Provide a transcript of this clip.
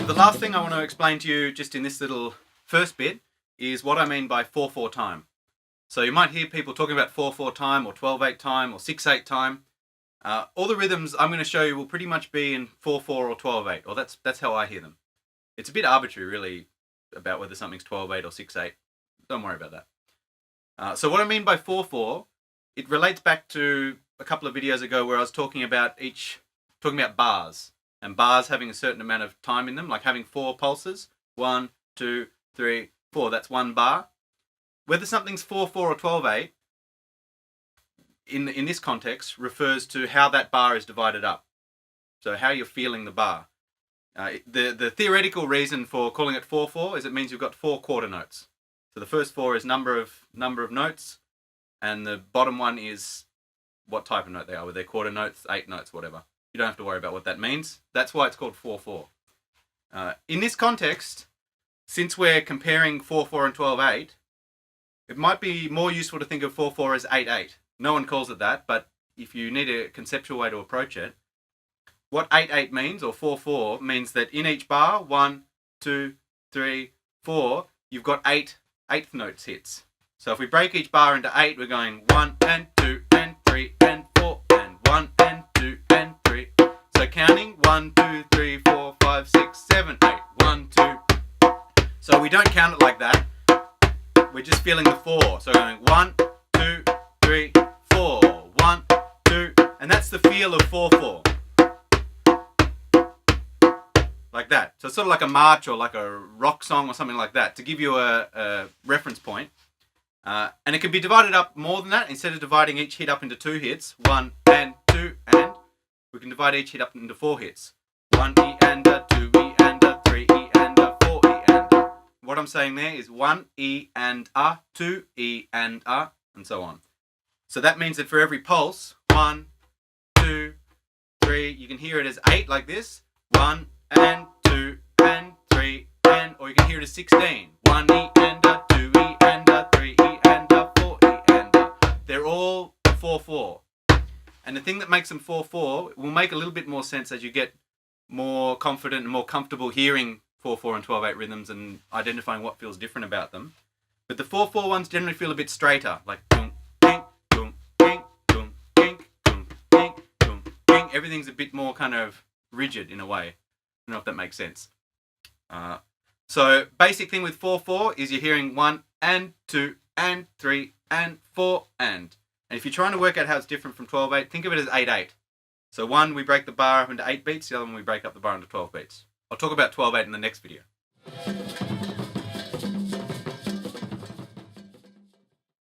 The last thing I want to explain to you just in this little first bit is what I mean by 4/4 time. So you might hear people talking about 4/4 time or 12/8 time or 6/8 time. All the rhythms I'm going to show you will pretty much be in 4/4 or 12/8, or that's how I hear them. It's a bit arbitrary really about whether something's 12/8 or 6/8. Don't worry about that. So what I mean by 4/4, it relates back to a couple of videos ago where I was talking about bars, and bars having a certain amount of time in them, like having 4 pulses. 1, 2, 3, 4. That's one bar. Whether something's 4/4 or 12/8, in this context, refers to how that bar is divided up. So how you're feeling the bar. The theoretical reason for calling it 4/4 is it means you've got 4 quarter notes. So the first 4 is number of notes, and the bottom one is what type of note they are, whether they're quarter notes, 8 notes, whatever. You don't have to worry about what that means. That's why it's called 4/4. In this context, since we're comparing 4/4 and 12/8, it might be more useful to think of 4/4 as 8/8. No one calls it that, but if you need a conceptual way to approach it, what 8/8 means, or 4/4, means that in each bar, 1, 2, 3, 4, you've got 8 eighth notes hits. So if we break each bar into 8, we're going 1 and 2 and 3 and 4 and 1 and 2 and 3. So counting 1, 2, 3, 4, 5, 6, 7, 8. 1, 2. So we don't count it like that. We're just feeling the 4. So going 1, 2, 3, 4. 1, 2, and that's the feel of 4/4. Like that. So it's sort of like a march or like a rock song or something like that, to give you a reference point. And it can be divided up more than that. Instead of dividing each hit up into 2 hits, 1 and 2 and, we can divide each hit up into 4 hits. 1 E and a, 2 E and a, 3 E and a, 4 E and a. What I'm saying there is 1 E and a, 2 E and a, and so on. So that means that for every pulse, 1, 2, 3, you can hear it as 8 like this. 1 and 2 and 3 and, or you can hear it as 16. 1 E and a, 2 E and a, 3 E and a, 4 E and a. They're all 4/4. And the thing that makes them 4/4 will make a little bit more sense as you get more confident and more comfortable hearing 4/4 and 12/8 rhythms and identifying what feels different about them. But the 4/4 ones generally feel a bit straighter, like boom, ding, boom, ding, boom, ding, boom, ding, boom, ding. Everything's a bit more kind of rigid in a way. I don't know if that makes sense. So basic thing with 4/4 is you're hearing 1 and 2 and 3 and 4 and if you're trying to work out how it's different from 12/8, think of it as 8/8. So 1, we break the bar up into 8 beats, the other one we break up the bar into 12 beats. I'll talk about 12/8 in the next video.